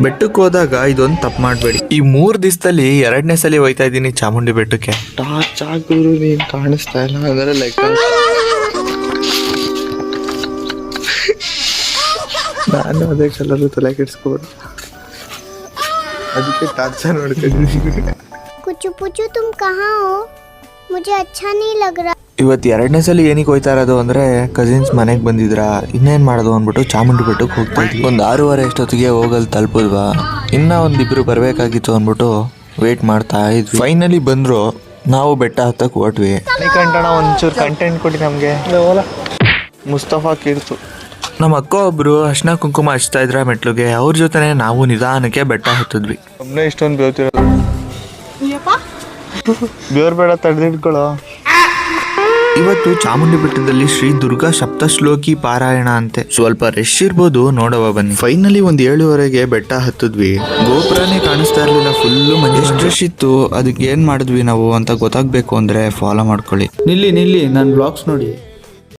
ಬೆಟ್ಟಕ್ಕೆ ಹೋದಾಗ ಇದೊಂದು ತಪ್ಪು ಮಾಡಬೇಡಿ. ಈ 3 ದಿವಸದಲ್ಲಿ 2ನೇ ಸಲ ಹೋಯ್ತಾ ಇದ್ದೀನಿ ಚಾಮುಂಡಿ ಬೆಟ್ಟಕ್ಕೆ. ಟಾರ್ಚ್ ಹಾಕಿದ್ರು ನೀನು ಕಾಣಿಸ್ತಾ ಇಲ್ಲ ಅಂದರೆ ಲೆಕ್ಕ. ನಾನು ಅದೇ ಕಲರ್ ತಲೆ ಕೆಡಿಸ್ಕೊಬೇಡ, ಅದಕ್ಕೆ ಟಾರ್ಚ ನೋಡ್ತಿದ್ದೀನಿ. कुचू पुचू तुम कहाँ हो? मुझे अच्छा नहीं लग रहा. ಇವತ್ತು 2ನೇ ಸಲ ಏನಕ್ಕೆ ಹೋಯ್ತಾ ಇರೋದು ಅಂದರೆ ಕಸಿನ್ಸ್ ಮನೆಗೆ ಬಂದಿದ್ರಾ, ಇನ್ನೇನು ಮಾಡೋದು ಅಂದ್ಬಿಟ್ಟು ಚಾಮುಂಡಿ ಬೆಟ್ಟಕ್ಕೆ ಹೋಗ್ತಾ ಇದ್ವಿ. ಒಂದು 6:30 ಅಷ್ಟೊತ್ತಿಗೆ ಹೋಗಲ್ಲಿ ತಲುಪಿದ್ವಾ. ಇನ್ನೂ ಒಂದಿಬ್ರು ಬರಬೇಕಾಗಿತ್ತು ಅಂದ್ಬಿಟ್ಟು ವೇಟ್ ಮಾಡ್ತಾ ಇದ್ವಿ. ಫೈನಲಿ ಬಂದರು, ನಾವು ಬೆಟ್ಟ ಹತ್ತಕ್ಕೆ ಹೊಟ್ವಿ. ಕಂಟಣ ಒಂಚೂರು ಕಂಟೆಂಟ್ ಕೊಡಿ ನಮಗೆ. ಮುಸ್ತಫಾ ಕೀರ್ತು ನಮ್ಮ ಅಕ್ಕ ಒಬ್ರು ಅರ್ಶಿನ ಕುಂಕುಮ ಹಚ್ತಾ ಇದ್ರ ಮೆಟ್ಲುಗೆ. ಅವ್ರ ಜೊತೆನೆ ನಾವು ನಿಧಾನಕ್ಕೆ ಬೆಟ್ಟ ಹತ್ತಿದ್ವಿ. ಒಮ್ಮೆ ಇಷ್ಟೊಂದು ಬೇವ್ತಿರೋದು, ಬೇವ್ರ ಬೇಡ ತಡೆದಿಟ್ಕೊಳ್ಳೋ. ಇವತ್ತು ಚಾಮುಂಡಿ ಬೆಟ್ಟದಲ್ಲಿ ಶ್ರೀ ದುರ್ಗಾ ಸಪ್ತಶ್ಲೋಕಿ ಪಾರಾಯಣ ಅಂತೆ. ಸ್ವಲ್ಪ ರಶ್ ಇರ್ಬೋದು, ನೋಡವ ಬನ್ನಿ. ಫೈನಲಿ ಒಂದು 7:30ಗೆ ಬೆಟ್ಟ ಹತ್ತಿದ್ವಿ. ಗೋಪುರನೇ ಕಾಣಿಸ್ತಾ ಇರ್ಲಿಲ್ಲ, ಫುಲ್ಲು ಮಂಜು. ರಶ್ ಇತ್ತು. ಅದಕ್ಕೆ ಏನ್ ಮಾಡಿದ್ವಿ ನಾವು ಅಂತ ಗೊತ್ತಾಗ್ಬೇಕು ಅಂದ್ರೆ ಫಾಲೋ ಮಾಡ್ಕೊಳ್ಳಿ. ನಿಲ್ಲಿ ನನ್ನ ಬ್ಲಾಗ್ಸ್ ನೋಡಿ.